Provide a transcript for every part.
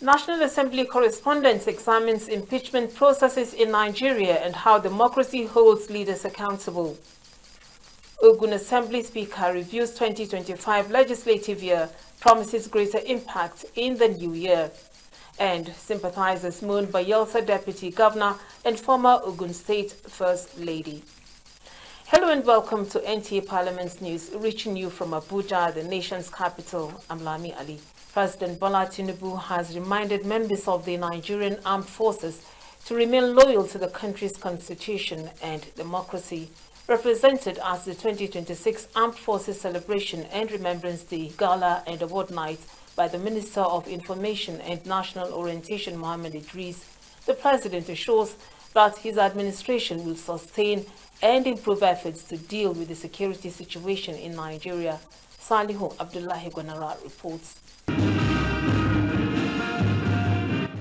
National Assembly correspondent examines impeachment processes in Nigeria and how democracy holds leaders accountable. Ogun Assembly Speaker reviews 2025 legislative year, promises greater impact in the new year. And sympathizers mourn Bayelsa Deputy Governor and former Ogun State First Lady. Hello and welcome to NTA Parliament's news, reaching you from Abuja, the nation's capital. I'm Lami Ali. President Bola Tinubu has reminded members of the Nigerian Armed Forces to remain loyal to the country's constitution and democracy. Represented as the 2026 Armed Forces Celebration and Remembrance Day Gala and Award Night by the Minister of Information and National Orientation, Mohammed Idris, the President assures that his administration will sustain and improve efforts to deal with the security situation in Nigeria. Salihu Abdullahi Gwanara reports.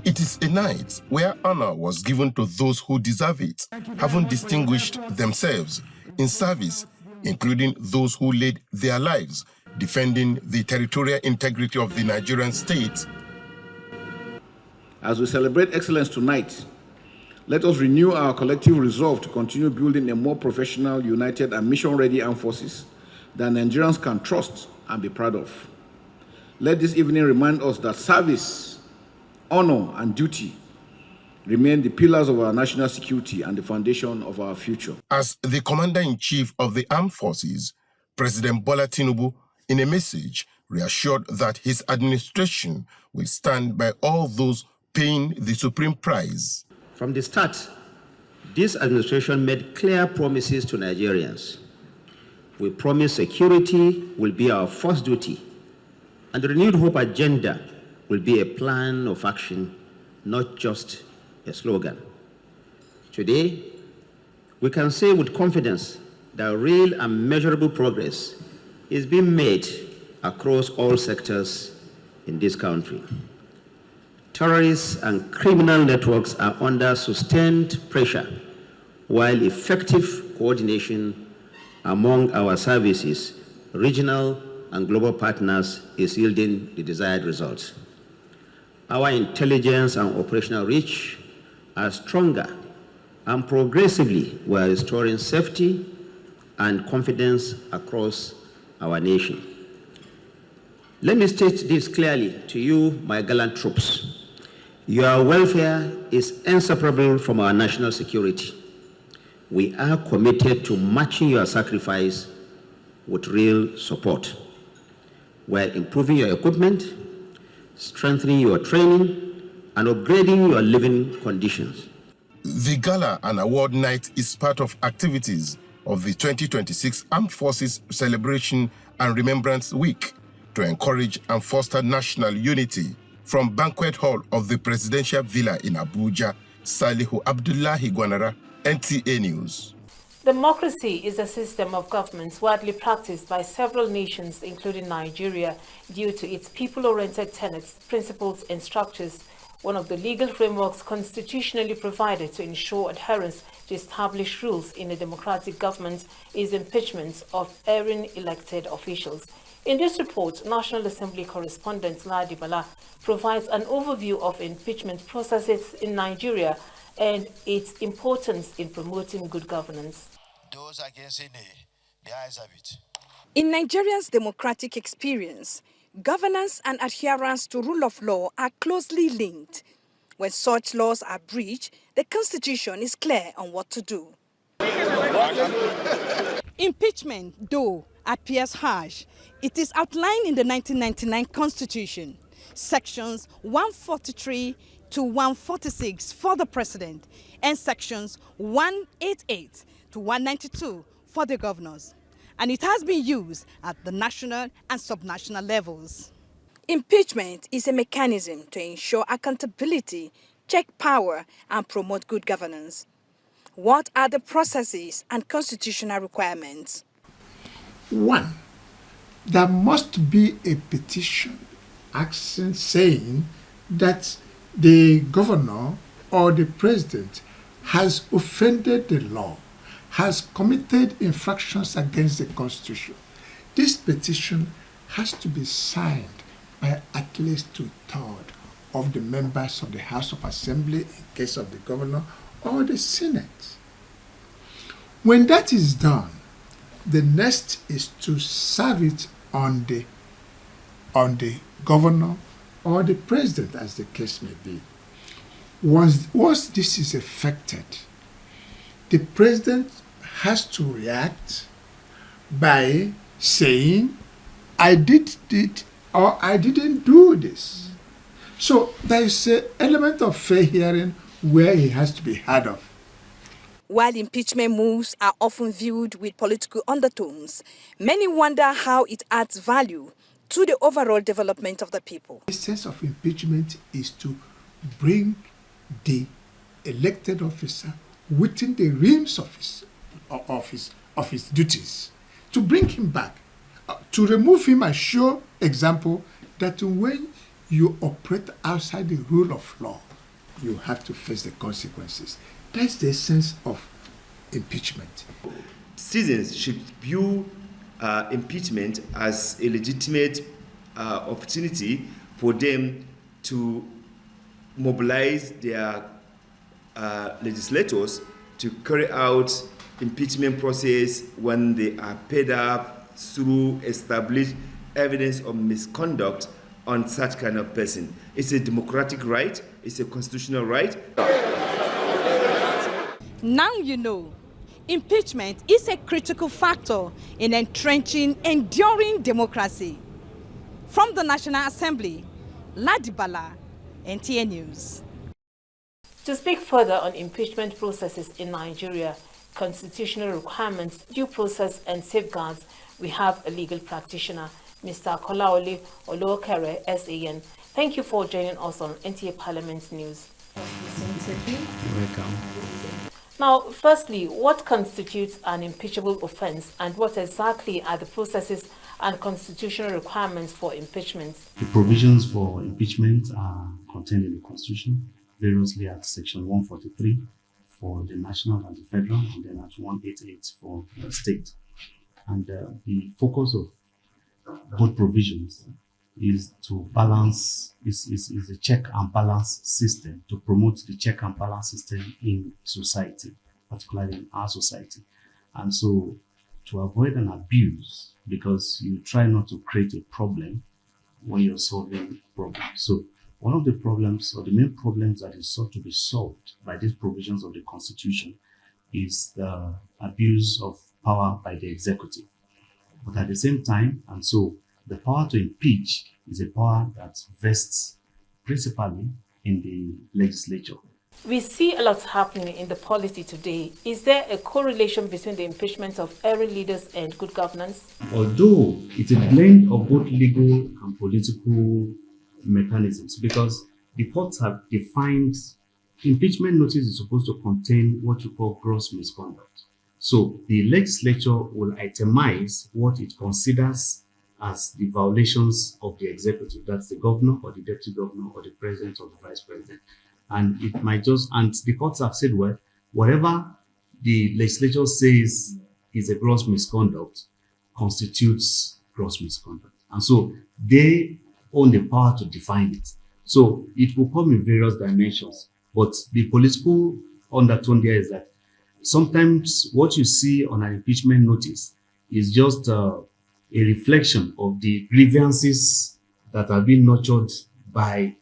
It is a night where honor was given to those who deserve it, having distinguished themselves in service, including those who laid their lives defending the territorial integrity of the Nigerian state. As we celebrate excellence tonight, let us renew our collective resolve to continue building a more professional, united, and mission-ready armed forces that Nigerians can trust and be proud of. Let this evening remind us that service, honor, and duty remain the pillars of our national security and the foundation of our future. As the Commander-in-Chief of the Armed Forces, President Bola Tinubu, in a message, reassured that his administration will stand by all those paying the supreme price. From the start, this administration made clear promises to Nigerians. We promised security will be our first duty, and the renewed hope agenda will be a plan of action, not just a slogan. Today, we can say with confidence that real and measurable progress is being made across all sectors in this country. Terrorists and criminal networks are under sustained pressure, while effective coordination among our services, regional and global partners is yielding the desired results. Our intelligence and operational reach are stronger, and progressively we are restoring safety and confidence across our nation. Let me state this clearly to you, my gallant troops. Your welfare is inseparable from our national security. We are committed to matching your sacrifice with real support. We're improving your equipment, strengthening your training, and upgrading your living conditions. The Gala and Award Night is part of activities of the 2026 Armed Forces Celebration and Remembrance Week to encourage and foster national unity. From Banquet Hall of the Presidential Villa in Abuja, Salihu Abdullahi Gwanara, NTA News. Democracy is a system of government widely practiced by several nations, including Nigeria, due to its people-oriented tenets, principles, and structures. One of the legal frameworks constitutionally provided to ensure adherence to established rules in a democratic government is impeachment of erring elected officials. In this report, National Assembly correspondent Ladi Bala provides an overview of impeachment processes in Nigeria and its importance in promoting good governance. Those against it, the eyes have it. In Nigeria's democratic experience, governance and adherence to rule of law are closely linked. When such laws are breached, the Constitution is clear on what to do. Impeachment, though, appears harsh. It is outlined in the 1999 Constitution, sections 143 to 146 for the President, and sections 188 to 192 for the governors. And it has been used at the national and subnational levels. Impeachment is a mechanism to ensure accountability, check power, and promote good governance. What are the processes and constitutional requirements? 1. There must be a petition saying that the governor or the president has offended the law, has committed infractions against the Constitution. This petition has to be signed by at least 2/3 of the members of the House of Assembly in case of the governor or the Senate. When that is done, the next is to serve it on the governor or the president, as the case may be. Once this is effected, the president has to react by saying, I did it or I didn't do this. So there is an element of fair hearing where he has to be heard of. While impeachment moves are often viewed with political undertones, many wonder how it adds value to the overall development of the people. The sense of impeachment is to bring the elected officer within the realms of his duties, to bring him back, to remove him and show example that when you operate outside the rule of law, you have to face the consequences. That's the essence of impeachment. Citizens should view impeachment as a legitimate opportunity for them to mobilize their legislators to carry out impeachment process when they are paid up through established evidence of misconduct on such kind of person. It's a democratic right, it's a constitutional right. Now you know, impeachment is a critical factor in entrenching enduring democracy. From the National Assembly, Ladibala, NTA News. To speak further on impeachment processes in Nigeria, constitutional requirements, due process and safeguards, we have a legal practitioner, Mr. Kolaole Olokere, SAN. Thank you for joining us on NTA Parliament News. You're welcome. Now, firstly, what constitutes an impeachable offense and what exactly are the processes and constitutional requirements for impeachment? The provisions for impeachment are contained in the Constitution, variously at Section 143 for the national and the federal, and then at 188 for the state. And the focus of both provisions is to balance, is a check and balance system, to promote the check and balance system in society, particularly in our society. And so to avoid an abuse, because you try not to create a problem when you're solving problems. So one of the problems, or the main problems that is sought to be solved by these provisions of the Constitution, is the abuse of power by the executive. But at the same time, and so the power to impeach is a power that vests principally in the legislature. We see a lot happening in the polity today. Is there a correlation between the impeachment of erring leaders and good governance? Although it's a blend of both legal and political mechanisms, because the courts have defined impeachment notice is supposed to contain what you call gross misconduct. So the legislature will itemize what it considers as the violations of the executive. That's the governor or the deputy governor or the president or the vice president. And it might just, and the courts have said, well, whatever the legislature says is a gross misconduct constitutes gross misconduct. And so they own the power to define it. So it will come in various dimensions. But the political undertone there is that sometimes what you see on an impeachment notice is just a reflection of the grievances that have been nurtured by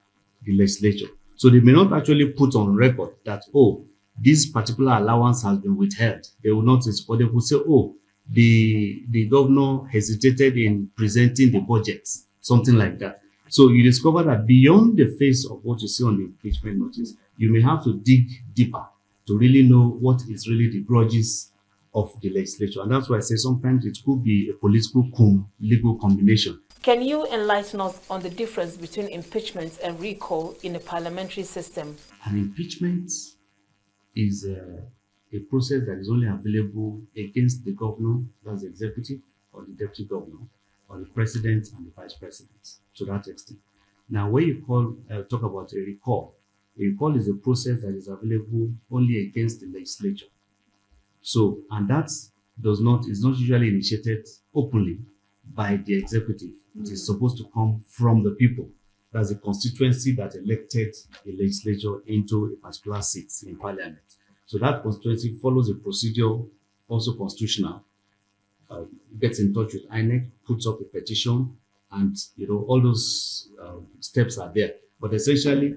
the legislature. So they may not actually put on record that, oh, this particular allowance has been withheld. They will not, but they will say, oh, the governor hesitated in presenting the budget, something like that. So you discover that beyond the face of what you see on the impeachment notice, you may have to dig deeper to really know what is really the grudges of the legislature. And that's why I say sometimes it could be a political legal combination. Can you enlighten us on the difference between impeachment and recall in a parliamentary system? An impeachment is a process that is only available against the governor, that's the executive, or the deputy governor, or the president and the vice president, to that extent. Now, when you talk about a recall is a process that is available only against the legislature. So, and that is not usually initiated openly by the executive. It is supposed to come from the people. That's a constituency that elected a legislature into a particular seat in parliament. So that constituency follows a procedure, also constitutional, gets in touch with INEC, puts up a petition, and all those steps are there. But essentially,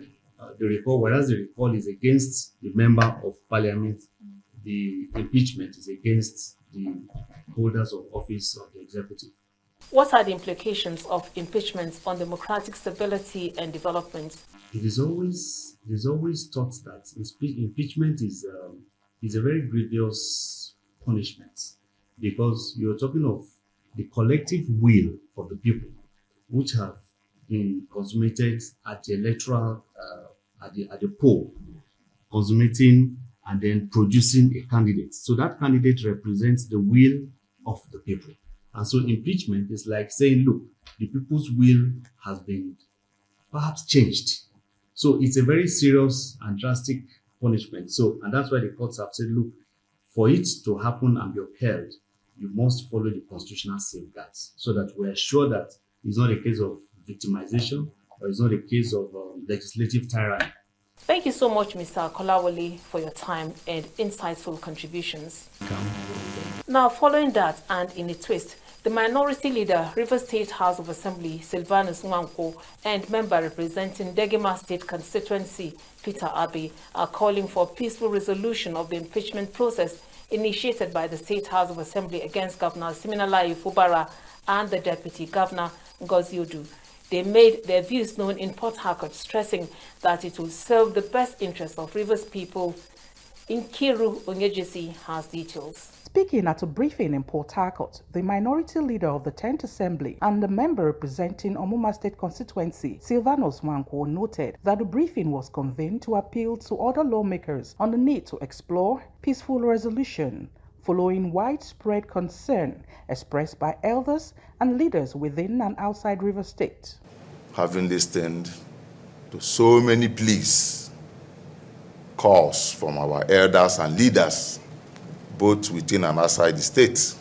the recall, whereas the recall is against the member of parliament, the impeachment is against the holders of office of the executive. What are the implications of impeachment on democratic stability and development? It is always thought that impeachment is a very grievous punishment, because you're talking of the collective will of the people, which have been consummated at the electoral at the poll, consummating and then producing a candidate. So that candidate represents the will of the people. And so impeachment is like saying, look, the people's will has been perhaps changed. So it's a very serious and drastic punishment. So, and that's why the courts have said, look, for it to happen and be upheld, you must follow the constitutional safeguards, so that we are sure that it's not a case of victimization, or it's not a case of legislative tyranny. Thank you so much, Mr. Kolawole, for your time and insightful contributions. Now, following that, and in a twist, the Minority Leader, Rivers State House of Assembly, Silvanus Nwankwo, and member representing Degema State Constituency, Peter Abe, are calling for a peaceful resolution of the impeachment process initiated by the State House of Assembly against Governor Siminalayi Fubara and the Deputy Governor, Ngozi Odu. They made their views known in Port Harcourt, stressing that it will serve the best interests of Rivers people. Nkiru Onyejisi has details. Speaking at a briefing in Port Harcourt, the Minority Leader of the 10th Assembly and the member representing Omuma State Constituency, Silvanus Nwankwo, noted that the briefing was convened to appeal to other lawmakers on the need to explore peaceful resolution following widespread concern expressed by elders and leaders within and outside Rivers State. Having listened to so many pleas, calls from our elders and leaders, both within and outside the state,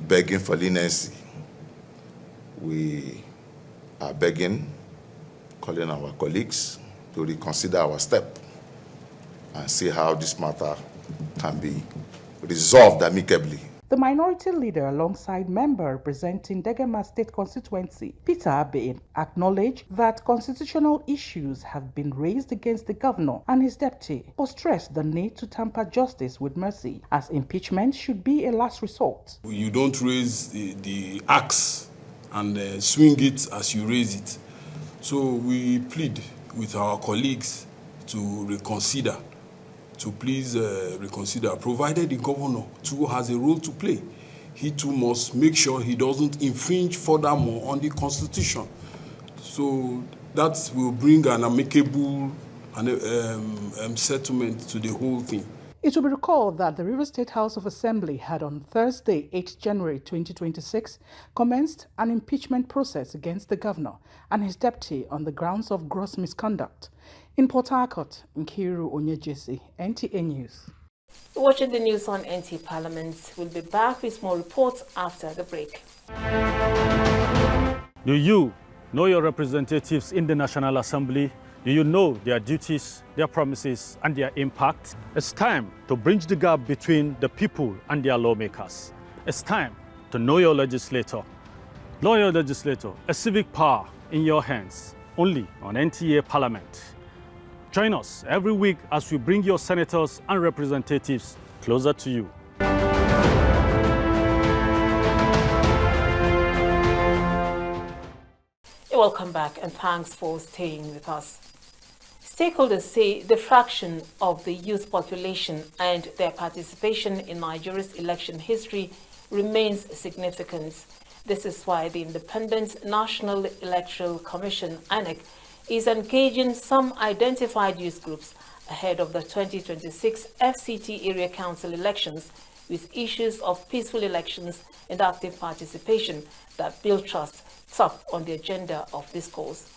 begging for leniency, we are begging, calling our colleagues to reconsider our step and see how this matter can be resolved amicably. The Minority Leader, alongside member representing Degema State Constituency, Peter Abe, acknowledged that constitutional issues have been raised against the governor and his deputy, but stressed the need to temper justice with mercy, as impeachment should be a last resort. You don't raise the axe and swing it as you raise it. So we plead with our colleagues to reconsider, to please reconsider, provided the governor too has a role to play. He too must make sure he doesn't infringe furthermore on the Constitution. So that will bring an amicable settlement to the whole thing. It will be recalled that the Rivers State House of Assembly had on Thursday, 8 January 2026, commenced an impeachment process against the governor and his deputy on the grounds of gross misconduct. In Port Harcourt, Nkiru Onyejisi, NTA News. Watching the news on NTA Parliament. We'll be back with more reports after the break. Do you know your representatives in the National Assembly? Do you know their duties, their promises, and their impact? It's time to bridge the gap between the people and their lawmakers. It's time to know your legislator. Know your legislator, a civic power in your hands, only on NTA Parliament. Join us every week as we bring your senators and representatives closer to you. Welcome back and thanks for staying with us. Stakeholders say the fraction of the youth population and their participation in Nigeria's election history remains significant. This is why the Independent National Electoral Commission, INEC, is engaging some identified youth groups ahead of the 2026 FCT Area Council elections with issues of peaceful elections and active participation that build trust top on the agenda of discourse.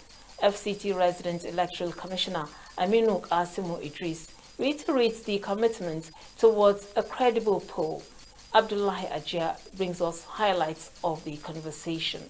FCT Resident Electoral Commissioner Aminu Asimu Idris reiterates the commitment towards a credible poll. Abdullahi Ajia brings us highlights of the conversation.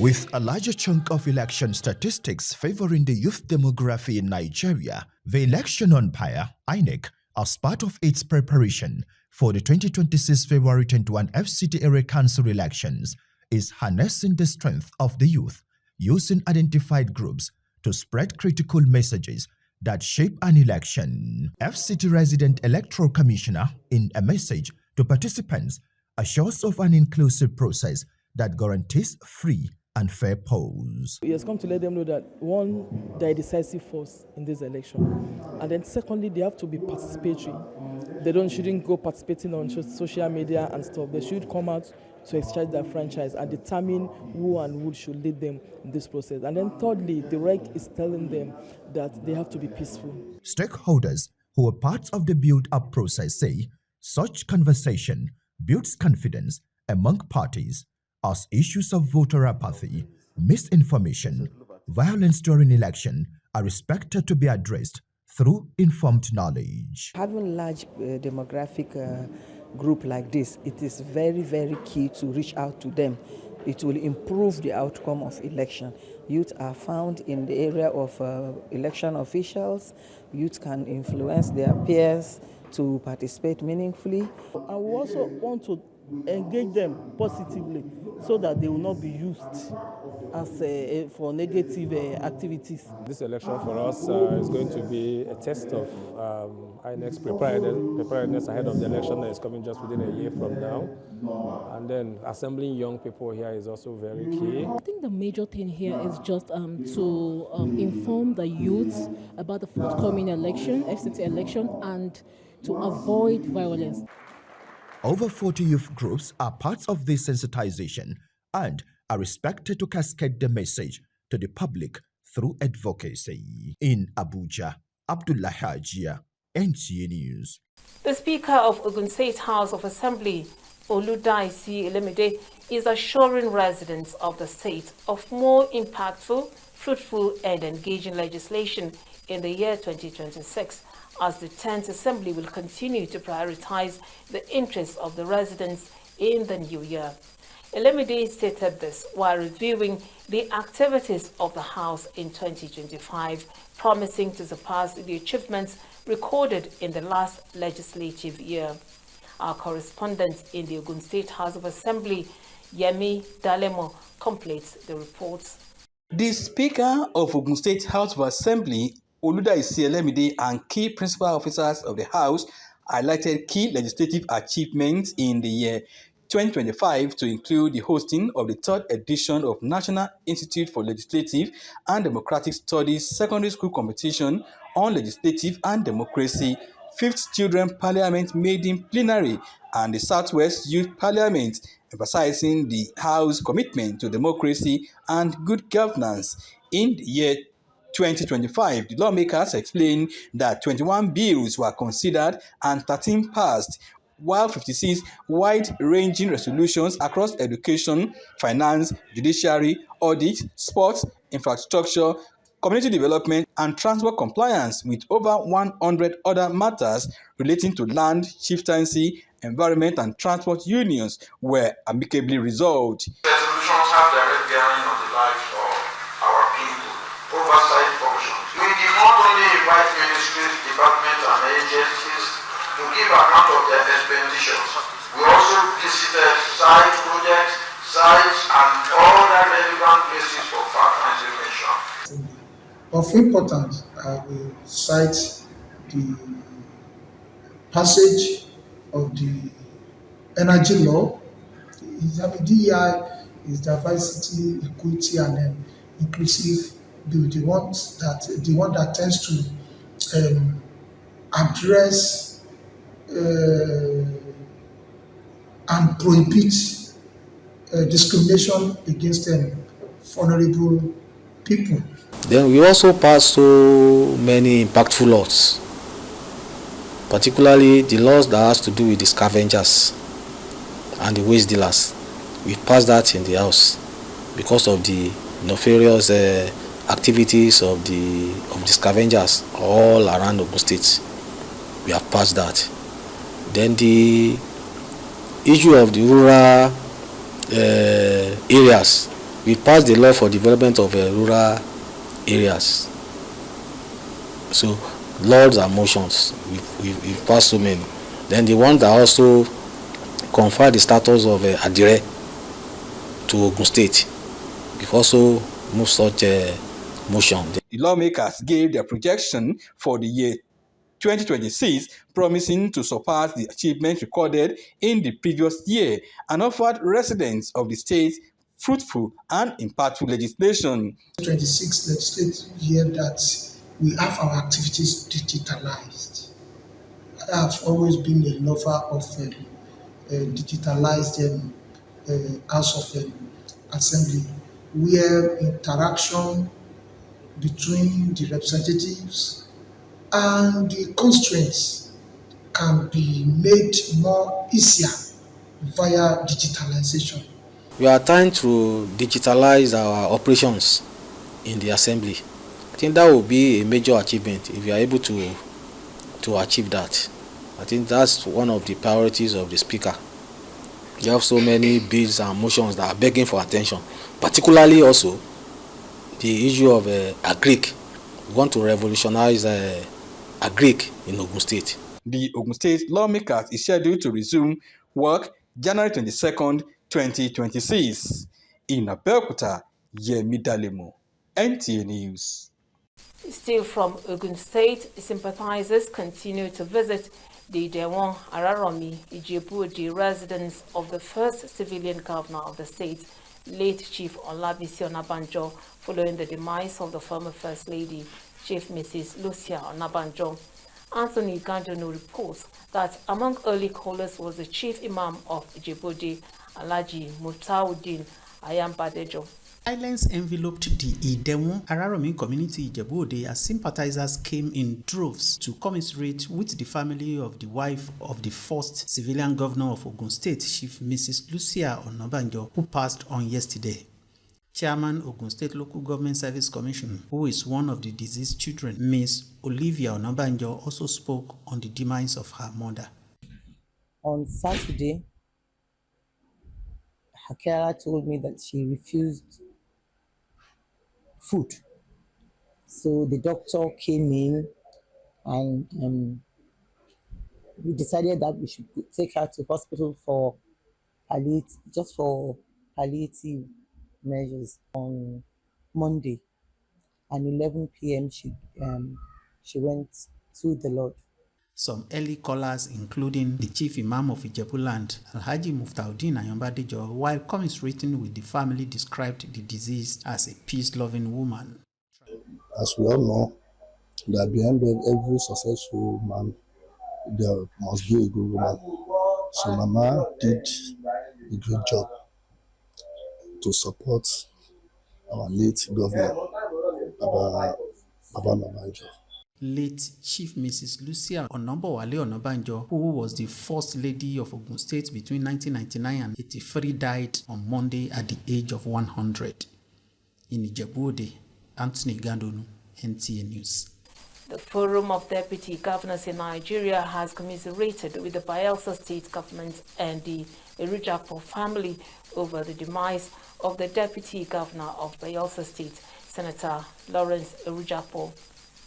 With a larger chunk of election statistics favoring the youth demography in Nigeria, the election umpire, INEC, as part of its preparation for the 2026 February 21 FCT area council elections, is harnessing the strength of the youth, using identified groups to spread critical messages that shape an election. FCT resident electoral commissioner, in a message to participants, assures of an inclusive process that guarantees free and fair polls. He has come to let them know that, one, they're a decisive force in this election, and then secondly, they have to be participatory. They shouldn't go participating on social media and stuff. They should come out to exercise their franchise and determine who and who should lead them in this process. And then thirdly, the REC is telling them that they have to be peaceful. Stakeholders who are part of the build-up process say such conversation builds confidence among parties as issues of voter apathy, misinformation, violence during election are expected to be addressed through informed knowledge. Having large demographic group like this, it is very, very key to reach out to them. It will improve the outcome of election. Youth are found in the area of election officials. Youth can influence their peers to participate meaningfully. And we also want to engage them positively so that they will not be used as for negative activities. This election for us is going to be a test of INEC's preparedness ahead of the election that is coming just within a year from now. And then assembling young people here is also very key. I think the major thing here is just to inform the youths about the forthcoming election, FCT election, and to avoid violence. Over 40 youth groups are part of this sensitization and are expected to cascade the message to the public through advocacy. In Abuja, Abdullah Hajia, NTA News. The Speaker of Ogun State House of Assembly, Oludaisi Elemide, is assuring residents of the state of more impactful, fruitful and engaging legislation in the year 2026, as the 10th Assembly will continue to prioritize the interests of the residents in the new year. Elemide stated this while reviewing the activities of the House in 2025, promising to surpass the achievements recorded in the last legislative year. Our correspondent in the Ogun State House of Assembly, Yemi Dalemo, completes the reports. The Speaker of Ogun State House of Assembly, Oludaisi Elemide, and key principal officers of the House highlighted key legislative achievements in the year 2025 to include the hosting of the 3rd edition of National Institute for Legislative and Democratic Studies Secondary School Competition on Legislative and Democracy, 5th Children Parliament Maiden Plenary, and the Southwest Youth Parliament, emphasizing the House's commitment to democracy and good governance. In the year 2025, the lawmakers explained that 21 bills were considered and 13 passed, while 56 wide-ranging resolutions across education, finance, judiciary, audit, sports, infrastructure, community development, and transport compliance, with over 100 other matters relating to land, chieftaincy, environment, and transport unions were amicably resolved. Resolutions have direct bearing on the lives of our people. Oversight functions. We did not only invite ministries, departments, and agencies to give account of their expenditures. We also visited site projects, sites, and other relevant places for fact and information. Of importance, we cite the passage of the energy law. DEI is diversity, equity, and inclusive bill. The one that tends to address and prohibit discrimination against vulnerable people. Then we also passed so many impactful laws, particularly the laws that has to do with the scavengers and the waste dealers. We passed that in the House because of the nefarious activities of the scavengers all around Ogun State. We have passed that. Then the issue of the rural areas, We passed the law for development of rural areas. So laws and motions, we've passed so many. Then the ones that also confer the status of Adire to Ogun State, we've also moved such motion. The lawmakers gave their projection for the year 2026, promising to surpass the achievements recorded in the previous year, and offered residents of the state fruitful and impactful legislation. 26 legislative year that we have our activities digitalized. I have always been a lover of digitalized House of Assembly, where interaction between the representatives and the constituents can be made more easier via digitalization. We are trying to digitalize our operations in the assembly. I think that will be a major achievement if we are able to achieve that. I think that's one of the priorities of the speaker. You have so many bills and motions that are begging for attention, particularly also the issue of agric. We want to revolutionize agric in Ogun State. The Ogun State lawmakers is scheduled to resume work January 22nd, 2026. In Abuja, Yemi Dalemo, NTA News. Still from Ogun State, sympathizers continue to visit the Dewon Araromi Ijebu-Ode residence of the first civilian governor of the state, late Chief Olabisi Onabanjo, following the demise of the former First Lady, Chief Mrs. Lucia Onabanjo. Anthony Gandono reports that among early callers was the Chief Imam of Ijebu-Ode, Alhaji Mutaudeen Ayambadejo. Silence enveloped the Idewon Araromi community Ijebu-Ode as sympathizers came in droves to commiserate with the family of the wife of the first civilian governor of Ogun State, Chief Mrs. Lucia Onabanjo, who passed on yesterday. Chairman Ogun State Local Government Service Commission, who is one of the deceased children, Ms. Olivia Onabanjo, also spoke on the demise of her mother. On Saturday, Hakera told me that she refused food. So the doctor came in and we decided that we should take her to hospital for palliative measures on Monday. At 11 p.m. she went to the Lord. Some early callers, including the Chief Imam of Ijebuland, Alhaji Mutaudeen Ayambadejo, while commiserating with the family, described the deceased as a peace-loving woman. As we all know, that behind every successful man, there must be a good woman. So Mama did a great job to support our late governor, Baba Onabanjo. Late Chief Mrs. Lucia Onambowale Onabanjo, who was the first lady of Ogun State between 1999 and 1983, died on Monday at the age of 100. In Ijebu-Ode, Anthony Gandonu, NTA News. The Forum of Deputy Governors in Nigeria has commiserated with the Bayelsa State government and the Erujapo family over the demise of the Deputy Governor of Bayelsa State, Senator Lawrence Erujapo.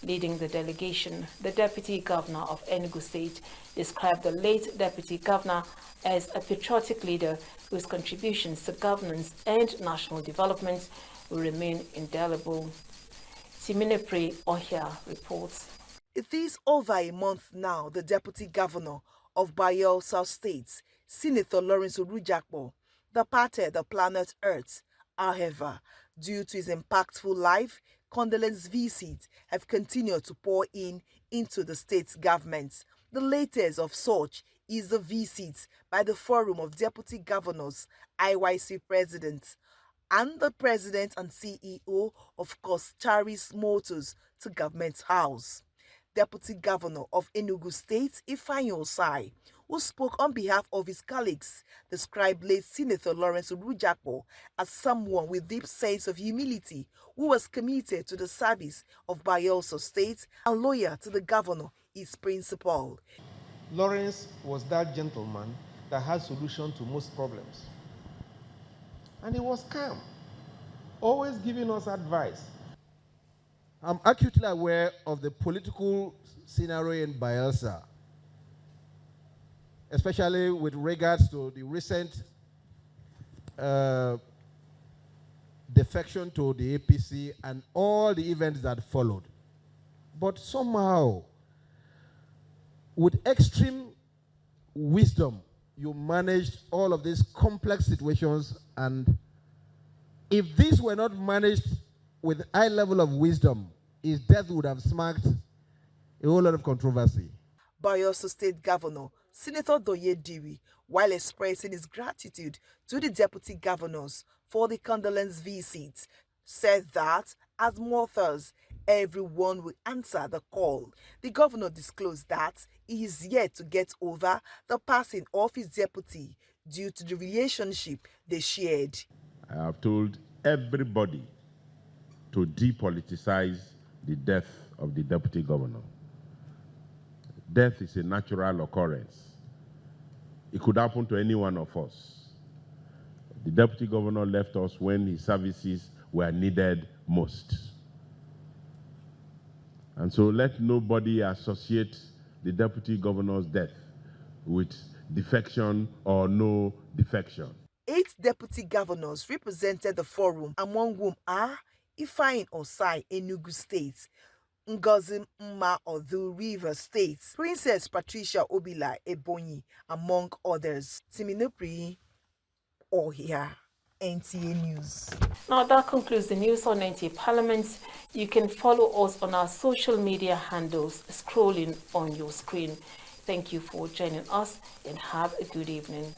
Leading the delegation, the Deputy Governor of Enugu State described the late Deputy Governor as a patriotic leader whose contributions to governance and national development will remain indelible. Siminepre Ohia reports. It is over a month now the Deputy Governor of Bayelsa State, Senator Lawrence Erujapo, departed the planet Earth. However, due to his impactful life, condolence visits have continued to pour into the state's government. The latest of such is the visit by the Forum of Deputy Governors, IYC President, and the President and CEO of Costaris Motors to Government House. Deputy Governor of Enugu State, Ifeanyi Osai, who spoke on behalf of his colleagues, described late Senator Lawrence Erujapo as someone with deep sense of humility who was committed to the service of Bayelsa State and loyal to the governor, his principal. Lawrence was that gentleman that had solution to most problems. And he was calm. always giving us advice. I'm acutely aware of the political scenario in Bayelsa, especially with regards to the recent defection to the APC and all the events that followed. But somehow, with extreme wisdom, you managed all of these complex situations, and if these were not managed with a high level of wisdom, his death would have smacked a whole lot of controversy. Bayelsa State Governor Senator Doye Diri, while expressing his gratitude to the deputy governors for the condolence visit, said that as mothers, everyone will answer the call. The governor disclosed that he is yet to get over the passing of his deputy due to the relationship they shared. I have told everybody to depoliticize the death of the deputy governor. Death is a natural occurrence. It could happen to any one of us. The deputy governor left us when his services were needed most. And so let nobody associate the deputy governor's death with defection or no defection. 8 deputy governors represented the forum, among whom are Ifeanyi Osai, Enugu State, Ngozi Mma Odu, Rivers State, Princess Patricia Obila, Ebonyi, among others. Timinopri Ohia, NTA News. Now that concludes the news on NTA Parliament. You can follow us on our social media handles scrolling on your screen. Thank you for joining us and have a good evening.